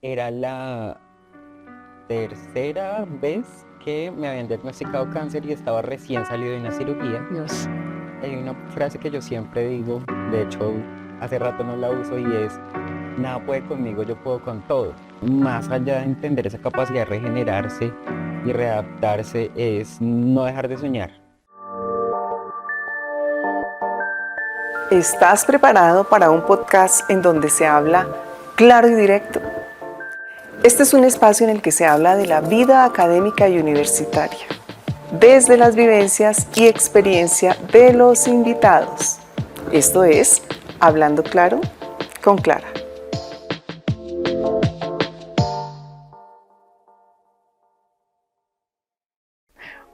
Era la tercera vez que me habían diagnosticado cáncer y estaba recién salido de una cirugía. Dios. Hay una frase que yo siempre digo, de hecho hace rato no la uso y es, nada puede conmigo, yo puedo con todo. Más allá de entender esa capacidad de regenerarse y readaptarse es no dejar de soñar. ¿Estás preparado para un podcast en donde se habla claro y directo? Este es un espacio en el que se habla de la vida académica y universitaria, desde las vivencias y experiencia de los invitados. Esto es Hablando Claro con Clara.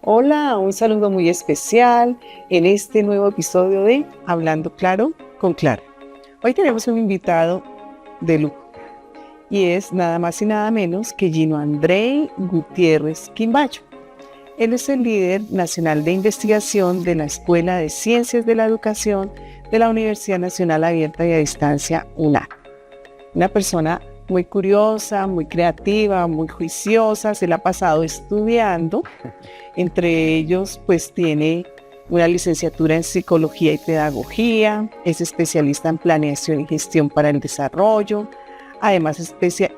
Hola, un saludo muy especial en este nuevo episodio de Hablando Claro con Clara. Hoy tenemos un invitado de lujo y es nada más y nada menos que Gino Andrei Gutiérrez Quimbayo. Él es el líder nacional de investigación de la Escuela de Ciencias de la Educación de la Universidad Nacional Abierta y a Distancia, UNAD. Una persona muy curiosa, muy creativa, muy juiciosa, se la ha pasado estudiando. Entre ellos, pues tiene una licenciatura en Psicología y Pedagogía, es especialista en Planeación y Gestión para el Desarrollo, además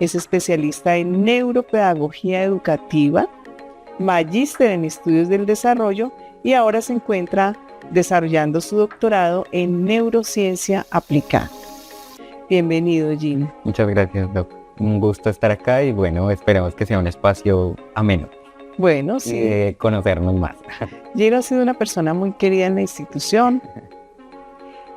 es especialista en Neuropedagogía Educativa, magíster en Estudios del Desarrollo y ahora se encuentra desarrollando su doctorado en Neurociencia Aplicada. Bienvenido, Gino. Muchas gracias, Doc. Un gusto estar acá y bueno, esperamos que sea un espacio ameno Bueno, y sí. de conocernos más. Gino ha sido una persona muy querida en la institución.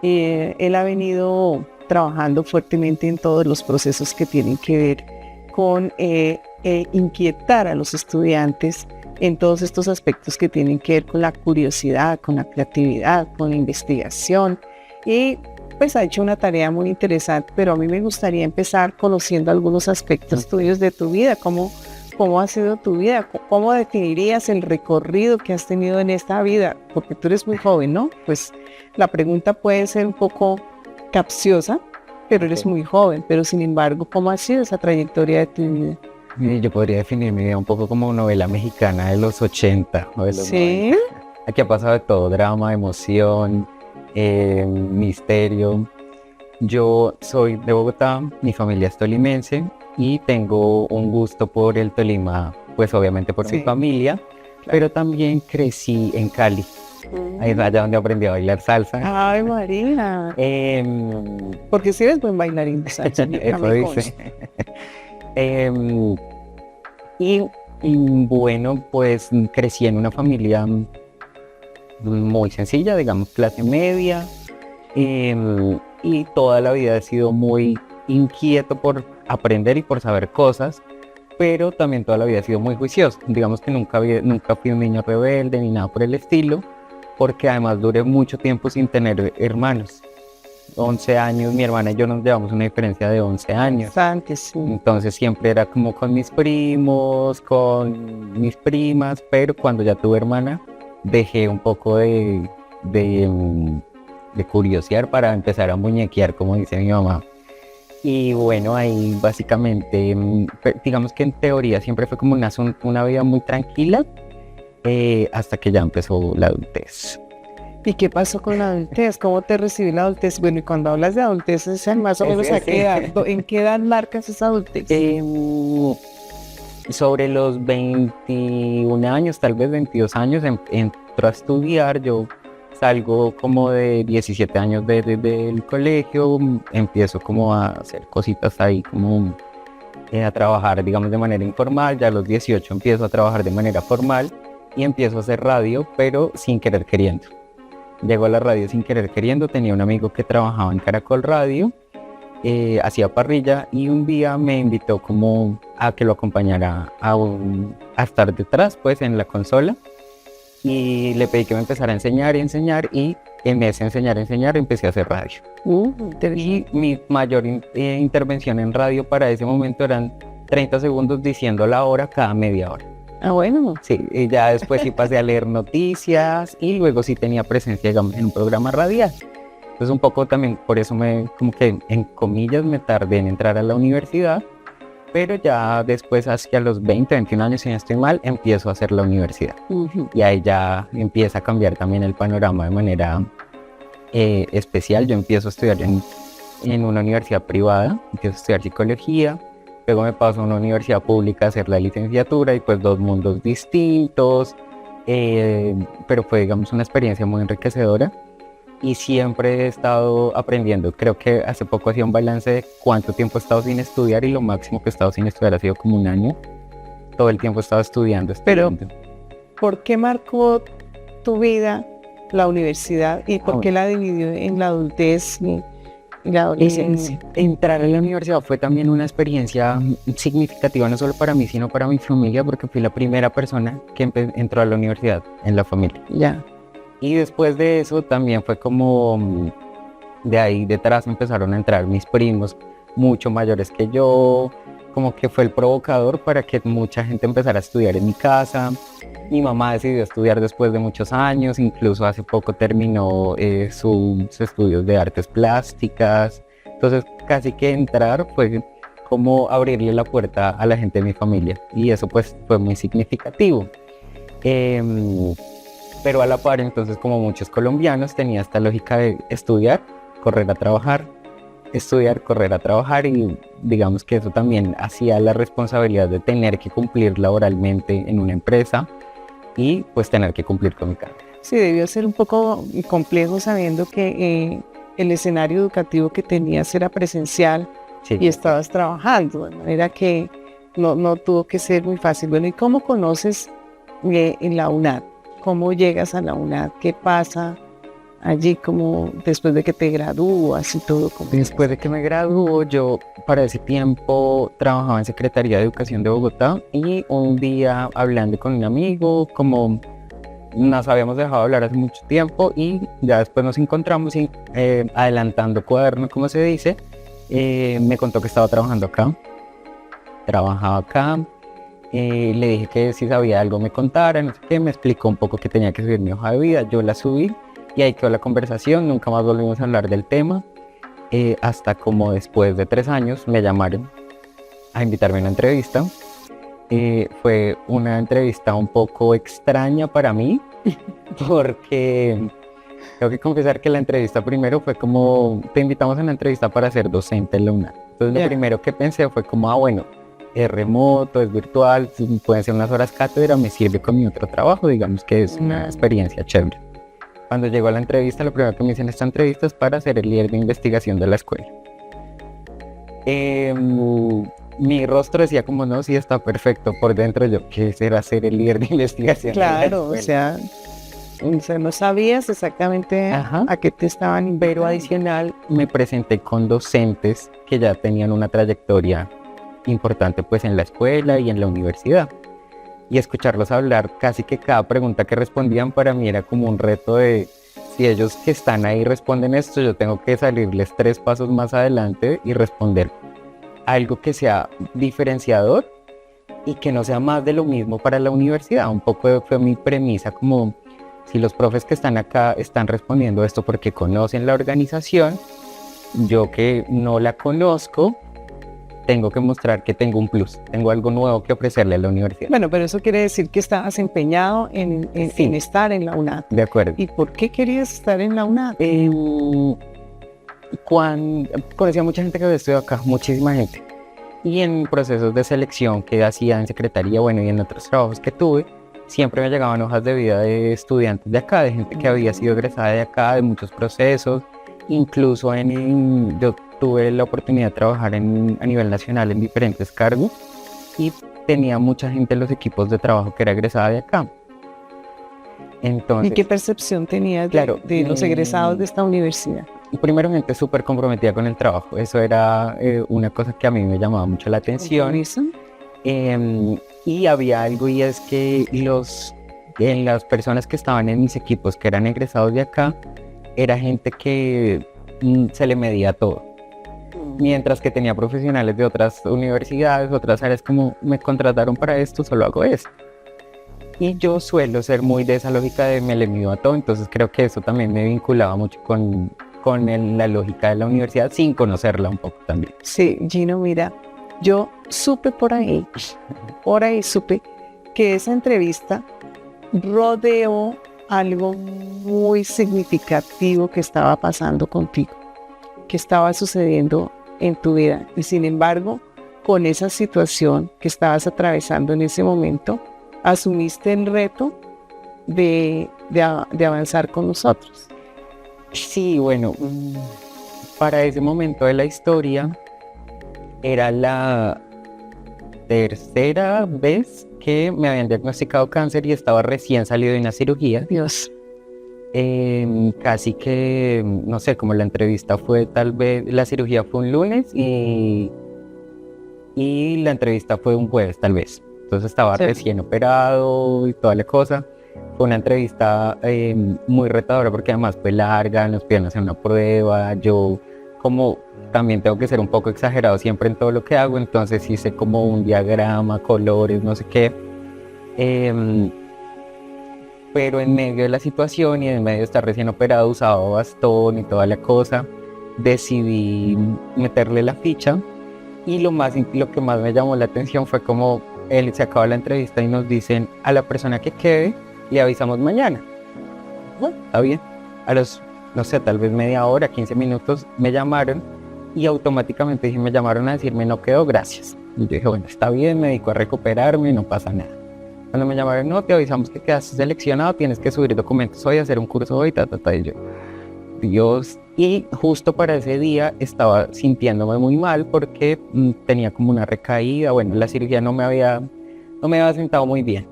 Él ha venido trabajando fuertemente en todos los procesos que tienen que ver con inquietar a los estudiantes en todos estos aspectos que tienen que ver con la curiosidad, con la creatividad, con la investigación. Y pues ha hecho una tarea muy interesante, pero a mí me gustaría empezar conociendo algunos aspectos tuyos de tu vida. ¿Cómo ha sido tu vida? ¿Cómo definirías el recorrido que has tenido en esta vida? Porque tú eres muy joven, ¿no? Pues la pregunta puede ser un poco capciosa, pero eres muy joven. Pero sin embargo, ¿cómo ha sido esa trayectoria de tu vida? Yo podría definir mi vida un poco como novela mexicana de los 80 o de los Sí. 90. Aquí ha pasado de todo, drama, emoción, misterio. Yo soy de Bogotá, mi familia es tolimense y tengo un gusto por el Tolima, pues obviamente por mi Sí. familia, pero también crecí en Cali. Ahí es allá donde aprendí a bailar salsa. Ay, Marina. Porque si eres buen bailarín de salsa, Eso me dice. consta. Em, y, y bueno, pues crecí en una familia muy sencilla, digamos clase media, y toda la vida he sido muy inquieto por aprender y por saber cosas, pero también toda la vida he sido muy juicioso. Digamos que nunca fui un niño rebelde ni nada por el estilo, porque además duré mucho tiempo sin tener hermanos. 11 años, mi hermana y yo nos llevamos una diferencia de 11 años. Bastante, sí. Entonces siempre era como con mis primos, con mis primas, pero cuando ya tuve hermana, dejé un poco de curiosear para empezar a muñequear, como dice mi mamá. Y bueno, ahí básicamente, digamos que en teoría siempre fue como una vida muy tranquila, hasta que ya empezó la adultez. ¿Y qué pasó con la adultez? ¿Cómo te recibió la adultez? Bueno, y cuando hablas de adultez, ¿es más o menos a qué edad? ¿En qué edad marcas esa adultez? Sobre los 21 años, tal vez 22 años, entro a estudiar. Yo salgo como de 17 años del colegio, empiezo como a hacer cositas ahí, como a trabajar, digamos, de manera informal. Ya a los 18 empiezo a trabajar de manera formal y empiezo a hacer radio, pero sin querer queriendo. Llego a la radio sin querer queriendo. Tenía un amigo que trabajaba en Caracol Radio, hacía parrilla, y un día me invitó como a que lo acompañara a estar detrás, pues, en la consola, y le pedí que me empezara a enseñar y en ese enseñar empecé a hacer radio. Y mi mayor intervención en radio para ese momento eran 30 segundos diciendo la hora cada media hora. Ah, bueno. Sí, y ya después sí pasé a leer noticias y luego sí tenía presencia, digamos, en un programa radial. Entonces un poco también por eso como que en comillas me tardé en entrar a la universidad, pero ya después, hacia los 20, 21 años, si no estoy mal, empiezo a hacer la universidad. Y ahí ya empieza a cambiar también el panorama de manera especial. Yo empiezo a estudiar en una universidad privada, empiezo a estudiar psicología, luego me paso a una universidad pública a hacer la licenciatura y pues dos mundos distintos, pero fue, digamos, una experiencia muy enriquecedora y siempre he estado aprendiendo. Creo que hace poco hacía un balance de cuánto tiempo he estado sin estudiar y lo máximo que he estado sin estudiar ha sido como un año. Todo el tiempo he estado estudiando. Pero, ¿por qué marcó tu vida la universidad y por qué la dividió en la adultez y la adolescencia? Entrar a la universidad fue también una experiencia significativa, no solo para mí, sino para mi familia, porque fui la primera persona que entró a la universidad en la familia. Ya. Y después de eso también fue como, de ahí detrás empezaron a entrar mis primos, mucho mayores que yo, como que fue el provocador para que mucha gente empezara a estudiar en mi casa. Mi mamá decidió estudiar después de muchos años, incluso hace poco terminó sus estudios de artes plásticas. Entonces casi que entrar fue como abrirle la puerta a la gente de mi familia y eso pues fue muy significativo. Pero a la par, entonces, como muchos colombianos, tenía esta lógica de estudiar, correr a trabajar, estudiar, correr a trabajar y digamos que eso también hacía la responsabilidad de tener que cumplir laboralmente en una empresa y pues tener que cumplir con mi carrera. Sí, debió ser un poco complejo sabiendo que el escenario educativo que tenías era presencial y estabas trabajando, de manera que no tuvo que ser muy fácil. Bueno, ¿y cómo conoces en la UNAD? ¿Cómo llegas a la UNAD? ¿Qué pasa allí como después de que te gradúas y todo? Después de que me graduó, yo para ese tiempo trabajaba en Secretaría de Educación de Bogotá y un día hablando con un amigo, como nos habíamos dejado hablar hace mucho tiempo y ya después nos encontramos y adelantando cuaderno, como se dice, me contó que estaba trabajando acá, trabajaba acá. Le dije que si sabía algo me contara, no sé qué, me explicó un poco que tenía que subir mi hoja de vida, yo la subí y ahí quedó la conversación, nunca más volvimos a hablar del tema, hasta como después de 3 años me llamaron a invitarme a una entrevista. Fue una entrevista un poco extraña para mí, porque tengo que confesar que la entrevista primero fue como, te invitamos a una entrevista para ser docente en la UNAD. Entonces lo primero que pensé fue como, bueno, es remoto, es virtual, pueden ser unas horas cátedra, me sirve con mi otro trabajo, digamos que es una experiencia chévere. Cuando llegó a la entrevista, lo primero que me dicen esta entrevista es para ser el líder de investigación de la escuela. Mi rostro decía como no, sí está perfecto, por dentro yo, ¿qué será ser el líder de investigación? Claro, o sea, no sabías exactamente a qué te estaban invitando. Pero adicional me presenté con docentes que ya tenían una trayectoria importante pues en la escuela y en la universidad y escucharlos hablar, casi que cada pregunta que respondían para mí era como un reto de si ellos que están ahí responden esto, yo tengo que salirles 3 pasos más adelante y responder algo que sea diferenciador y que no sea más de lo mismo para la universidad. Un poco fue mi premisa, como si los profes que están acá están respondiendo esto porque conocen la organización, yo que no la conozco tengo que mostrar que tengo un plus, tengo algo nuevo que ofrecerle a la universidad. Bueno, pero eso quiere decir que estabas empeñado en estar en la UNAD. De acuerdo. ¿Y por qué querías estar en la UNAD? Conocía mucha gente que había estudiado acá, muchísima gente. Y en procesos de selección que hacía en secretaría, bueno, y en otros trabajos que tuve, siempre me llegaban hojas de vida de estudiantes de acá, de gente que había sido egresada de acá, de muchos procesos. Incluso yo tuve la oportunidad de trabajar a nivel nacional en diferentes cargos y tenía mucha gente en los equipos de trabajo que era egresada de acá. Entonces, ¿y qué percepción tenías de los egresados de esta universidad? Primero, gente súper comprometida con el trabajo. Eso era una cosa que a mí me llamaba mucho la atención. Y había algo, y es que las personas que estaban en mis equipos, que eran egresados de acá, era gente que se le medía todo. Mientras que tenía profesionales de otras universidades, otras áreas, como me contrataron para esto, solo hago esto. Y yo suelo ser muy de esa lógica de me le mido a todo, entonces creo que eso también me vinculaba mucho con la lógica de la universidad, sin conocerla un poco también. Sí, Gino, mira, Yo supe por ahí supe que esa entrevista rodeó algo muy significativo que estaba pasando contigo, que estaba sucediendo en tu vida. Y sin embargo, con esa situación que estabas atravesando en ese momento, asumiste el reto de avanzar con nosotros. Sí, bueno, para ese momento de la historia era la tercera vez que me habían diagnosticado cáncer y estaba recién salido de una cirugía. Dios. Casi que, no sé, como la entrevista fue tal vez, la cirugía fue un lunes y la entrevista fue un jueves tal vez. Entonces estaba recién operado y toda la cosa. Fue una entrevista muy retadora porque además fue larga, nos pidieron hacer una prueba. Yo como también tengo que ser un poco exagerado siempre en todo lo que hago, entonces hice como un diagrama, colores, no sé qué. Pero en medio de la situación y en medio de estar recién operado, usaba bastón y toda la cosa, decidí meterle la ficha. Y lo que más me llamó la atención fue como se acaba la entrevista y nos dicen a la persona que quede, le avisamos mañana. Bueno, está bien. A los, no sé, tal vez media hora, 15 minutos, me llamaron y automáticamente me llamaron a decirme no quedó, gracias. Y yo dije, bueno, está bien, me dedico a recuperarme, no pasa nada. Cuando me llamaron, no, te avisamos que quedaste seleccionado, tienes que subir documentos hoy, hacer un curso hoy, y yo, Dios. Y justo para ese día estaba sintiéndome muy mal porque tenía como una recaída. Bueno, la cirugía no me había sentado muy bien.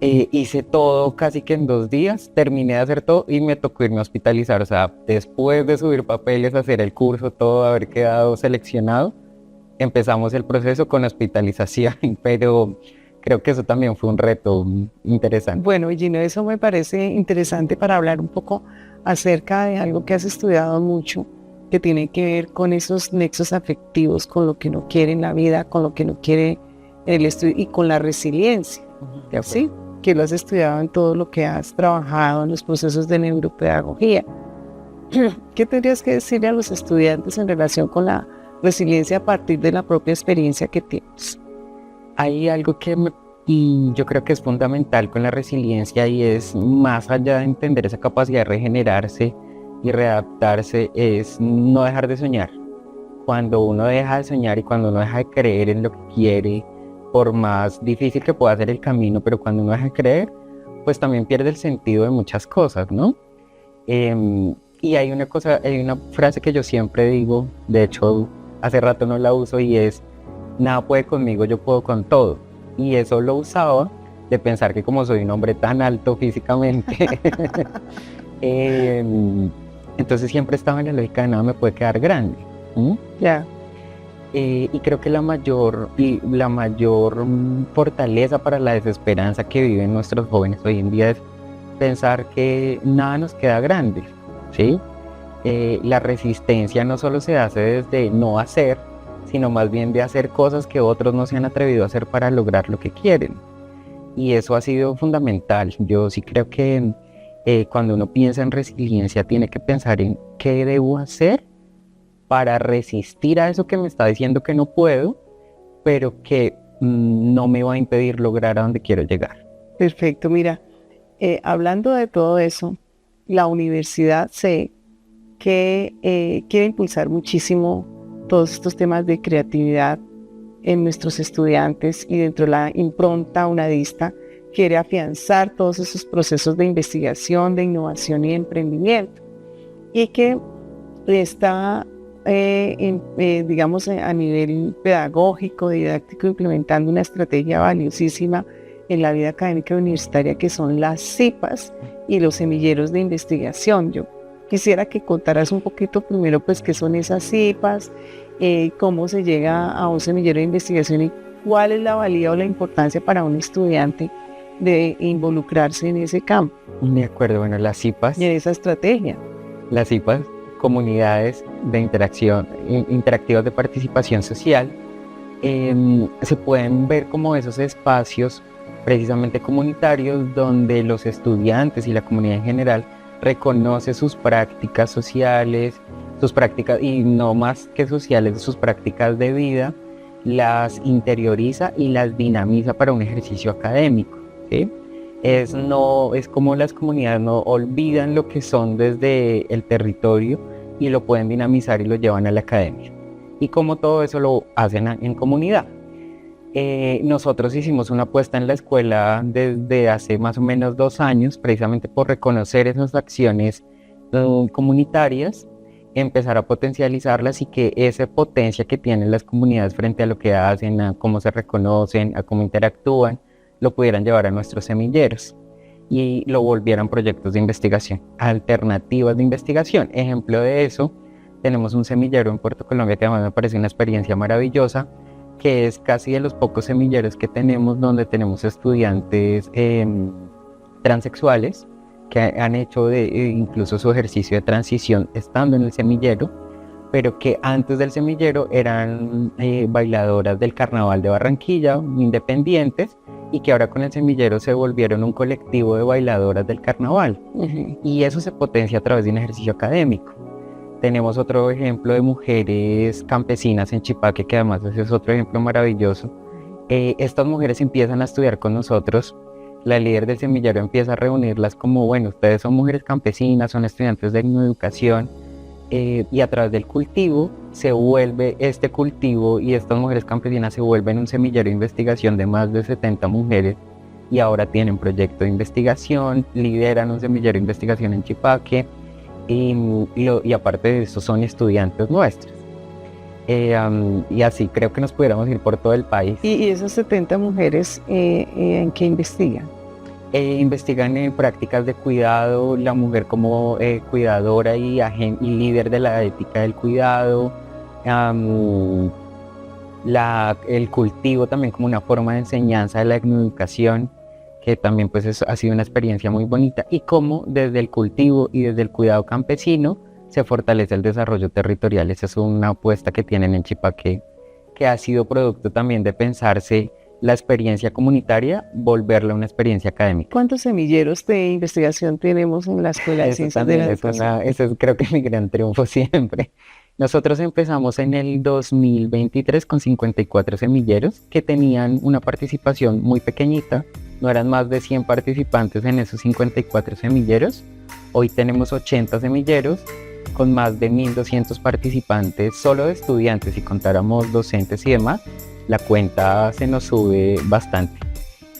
Hice todo casi que en 2 días, terminé de hacer todo y me tocó irme a hospitalizar. O sea, después de subir papeles, hacer el curso, todo, haber quedado seleccionado, empezamos el proceso con hospitalización, pero creo que eso también fue un reto interesante. Bueno, Gino, eso me parece interesante para hablar un poco acerca de algo que has estudiado mucho, que tiene que ver con esos nexos afectivos, con lo que uno quiere en la vida, con lo que uno quiere en el estudio y con la resiliencia, ¿sí? Que lo has estudiado en todo lo que has trabajado en los procesos de neuropedagogía. ¿Qué tendrías que decirle a los estudiantes en relación con la resiliencia a partir de la propia experiencia que tienes? Hay algo que yo creo que es fundamental con la resiliencia y es, más allá de entender esa capacidad de regenerarse y readaptarse, es no dejar de soñar. Cuando uno deja de soñar y cuando uno deja de creer en lo que quiere, por más difícil que pueda ser el camino, pero cuando uno deja de creer, pues también pierde el sentido de muchas cosas, ¿no? Y hay una frase que yo siempre digo, de hecho hace rato no la uso, y es: nada puede conmigo, yo puedo con todo. Y eso lo usaba de pensar que como soy un hombre tan alto físicamente, entonces siempre estaba en la lógica de nada me puede quedar grande. Ya. Y creo que la mayor fortaleza para la desesperanza que viven nuestros jóvenes hoy en día es pensar que nada nos queda grande, ¿sí? La resistencia no solo se hace desde no hacer, sino más bien de hacer cosas que otros no se han atrevido a hacer para lograr lo que quieren. Y eso ha sido fundamental. Yo sí creo que cuando uno piensa en resiliencia, tiene que pensar en qué debo hacer para resistir a eso que me está diciendo que no puedo, pero que no me va a impedir lograr a donde quiero llegar. Perfecto, mira, hablando de todo eso, la universidad sé que quiere impulsar muchísimo todos estos temas de creatividad en nuestros estudiantes, y dentro de la impronta UNADISTA quiere afianzar todos esos procesos de investigación, de innovación y de emprendimiento, y que está digamos a nivel pedagógico, didáctico, implementando una estrategia valiosísima en la vida académica universitaria, que son las CIPAs y los semilleros de investigación. Yo quisiera que contaras un poquito primero, pues, qué son esas CIPAs, cómo se llega a un semillero de investigación y cuál es la valía o la importancia para un estudiante de involucrarse en ese campo. De acuerdo, bueno, las CIPAs. Y en esa estrategia. Las CIPAs, comunidades de interacción, interactivas de participación social, se pueden ver como esos espacios precisamente comunitarios donde los estudiantes y la comunidad en general reconoce sus prácticas sociales, sus prácticas, y no más que sociales, sus prácticas de vida, las interioriza y las dinamiza para un ejercicio académico, ¿sí? No, es como las comunidades no olvidan lo que son desde el territorio y lo pueden dinamizar y lo llevan a la academia. Y como todo eso lo hacen en comunidad. Nosotros hicimos una apuesta en la escuela desde hace más o menos 2 años, precisamente por reconocer esas acciones comunitarias, empezar a potencializarlas y que esa potencia que tienen las comunidades frente a lo que hacen, a cómo se reconocen, a cómo interactúan, lo pudieran llevar a nuestros semilleros y lo volvieran proyectos de investigación, alternativas de investigación. Ejemplo de eso, tenemos un semillero en Puerto Colombia que además me parece una experiencia maravillosa, que es casi de los pocos semilleros que tenemos donde tenemos estudiantes transexuales que han hecho incluso su ejercicio de transición estando en el semillero, pero que antes del semillero eran bailadoras del Carnaval de Barranquilla, independientes, y que ahora con el semillero se volvieron un colectivo de bailadoras del Carnaval. Y eso se potencia a través de un ejercicio académico. Tenemos otro ejemplo de mujeres campesinas en Chipaque, que además ese es otro ejemplo maravilloso. Estas mujeres empiezan a estudiar con nosotros. La líder del semillero empieza a reunirlas como, bueno, ustedes son mujeres campesinas, son estudiantes de educación, y a través del cultivo se vuelve este cultivo y estas mujeres campesinas se vuelven un semillero de investigación de más de 70 mujeres y ahora tienen proyecto de investigación, lideran un semillero de investigación en Chipaque y aparte de eso son estudiantes nuestros. Y así creo que nos pudiéramos ir por todo el país. ¿Y esas 70 mujeres en qué investigan? Investigan en prácticas de cuidado, la mujer como cuidadora y líder de la ética del cuidado, el cultivo también como una forma de enseñanza de la etnoeducación, que también pues ha sido una experiencia muy bonita, y cómo desde el cultivo y desde el cuidado campesino se fortalece el desarrollo territorial. Esa es una apuesta que tienen en Chipaque, que ha sido producto también de pensarse la experiencia comunitaria, volverla una experiencia académica. ¿Cuántos semilleros de investigación tenemos en la Escuela de Ciencias de la Educación? Ese es creo que mi gran triunfo siempre. Nosotros empezamos en el 2023 con 54 semilleros que tenían una participación muy pequeñita, no eran más de 100 participantes en esos 54 semilleros. Hoy tenemos 80 semilleros con más de 1.200 participantes, solo de estudiantes, si contáramos docentes y demás, la cuenta se nos sube bastante.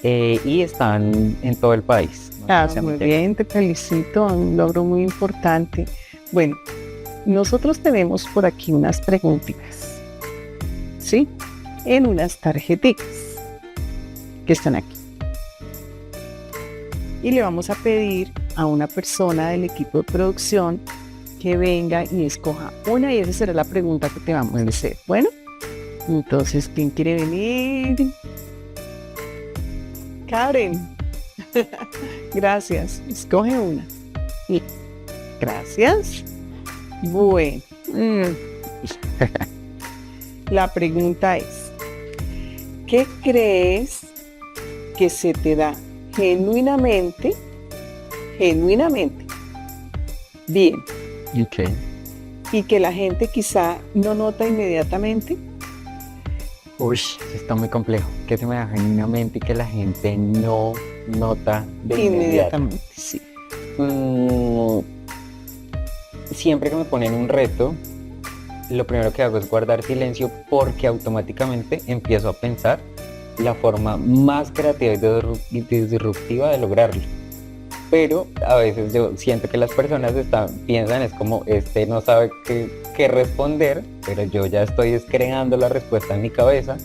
Y están en todo el país. Muy bien, te felicito, un logro muy importante. Bueno, nosotros tenemos por aquí unas preguntitas, ¿sí? En unas tarjeticas que están aquí. Y le vamos a pedir a una persona del equipo de producción que venga y escoja una, y esa será la pregunta que te vamos a hacer. Bueno, entonces, ¿quién quiere venir? Karen. Gracias. Escoge una. Gracias. Bueno. La pregunta es, ¿qué crees que se te da genuinamente bien? Okay. Y que la gente quizá no nota inmediatamente? Uy, está muy complejo. Que se me da genuinamente y que la gente no nota de inmediatamente. Sí. Siempre que me ponen un reto, lo primero que hago es guardar silencio, porque automáticamente empiezo a pensar la forma más creativa y disruptiva de lograrlo. Pero a veces yo siento que las personas piensan, es como, no sabe qué responder, pero yo ya estoy creando la respuesta en mi cabeza,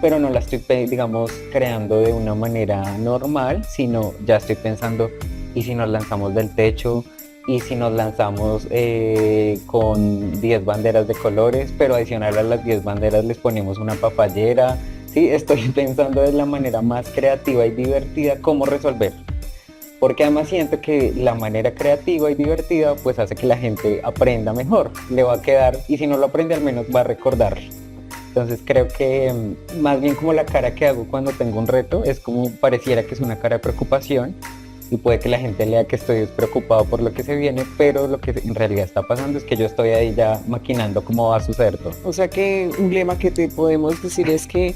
pero no la estoy, digamos, creando de una manera normal, sino ya estoy pensando, ¿y si nos lanzamos del techo? ¿Y si nos lanzamos con 10 banderas de colores, pero adicional a las 10 banderas les ponemos una papayera? Sí, estoy pensando de la manera más creativa y divertida cómo resolver. Porque además siento que la manera creativa y divertida pues hace que la gente aprenda mejor, le va a quedar, y si no lo aprende al menos va a recordarlo. Entonces creo que más bien como la cara que hago cuando tengo un reto es como pareciera que es una cara de preocupación, y puede que la gente lea que estoy despreocupado por lo que se viene, pero lo que en realidad está pasando es que yo estoy ahí ya maquinando cómo va a suceder todo. O sea que un lema que te podemos decir es que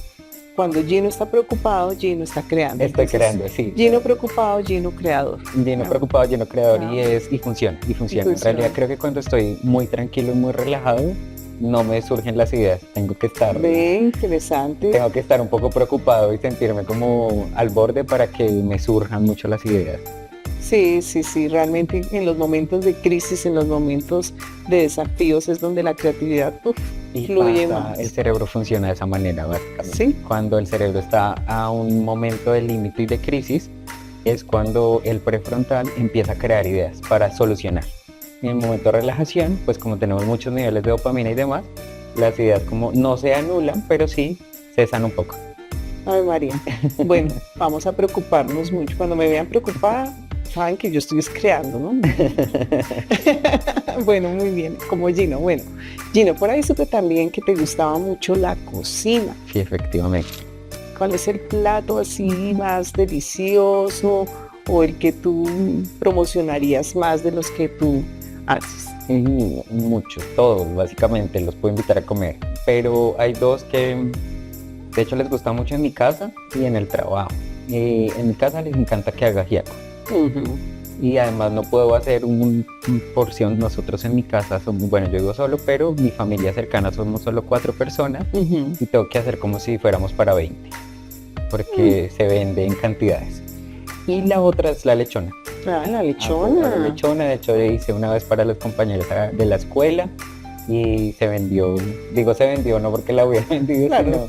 cuando Gino está preocupado, Gino está creando. Estoy Entonces, creando, sí. Gino preocupado, Gino creador. Lleno Ah, preocupado, lleno creador ah. y funciona. En funciona. realidad creo que cuando estoy muy tranquilo y muy relajado, no me surgen las ideas. Tengo que Interesante. estar un poco preocupado y sentirme como al borde para que me surjan mucho las ideas. Sí, realmente en los momentos de crisis, en los momentos de desafíos es donde la creatividad Y fluye pasa, más. el cerebro funciona de esa manera, básicamente. Sí. Cuando el cerebro está a un momento de límite y de crisis, es cuando el prefrontal empieza a crear ideas para solucionar. En el momento de relajación, pues como tenemos muchos niveles de dopamina y demás, las ideas como no se anulan, pero sí cesan un poco. Ay, María. Bueno, vamos a preocuparnos mucho. Cuando me vean preocupada, saben que yo estoy creando, ¿no? Bueno, muy bien, como Gino. Bueno, Gino, por ahí supe también que te gustaba mucho la cocina. Sí, efectivamente. ¿Cuál es el plato así más delicioso o el que tú promocionarías más de los que tú haces? Muchos, todos básicamente, los puedo invitar a comer. Pero hay dos que de hecho les gusta mucho en mi casa y en el trabajo. En mi casa les encanta que haga ajiaco. Y además no puedo hacer una porción. Nosotros en mi casa somos, bueno, yo vivo solo, pero mi familia cercana somos solo 4 personas y tengo que hacer como si fuéramos para 20, porque se vende en cantidades. Y la otra es la lechona. Ah, la lechona. La lechona, de hecho, hice una vez para los compañeros de la escuela y se vendió. Digo se vendió no porque la hubiera vendido, Claro. sino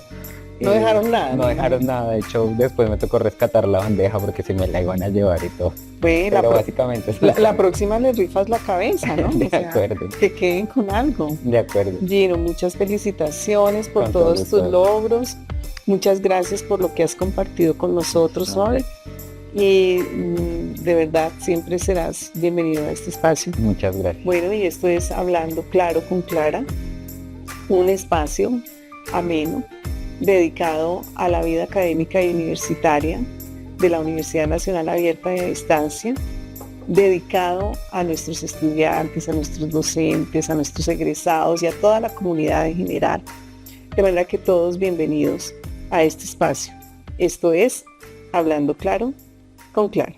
No dejaron nada. no dejaron nada. De hecho, después me tocó rescatar la bandeja porque se me la iban a llevar y todo. Bueno, Pero básicamente es la próxima le rifas la cabeza, ¿no? De O sea, acuerdo. que queden con algo. De acuerdo. Gino, muchas felicitaciones por Con todos todo tus gusto. logros. Muchas gracias por lo que has compartido con nosotros No, hoy. Y de verdad, siempre serás bienvenido a este espacio. Muchas gracias. Bueno, y esto es Hablando Claro con Clara, un espacio ameno dedicado a la vida académica y universitaria de la Universidad Nacional Abierta y a Distancia, dedicado a nuestros estudiantes, a nuestros docentes, a nuestros egresados y a toda la comunidad en general. De manera que todos bienvenidos a este espacio. Esto es Hablando Claro con Clara.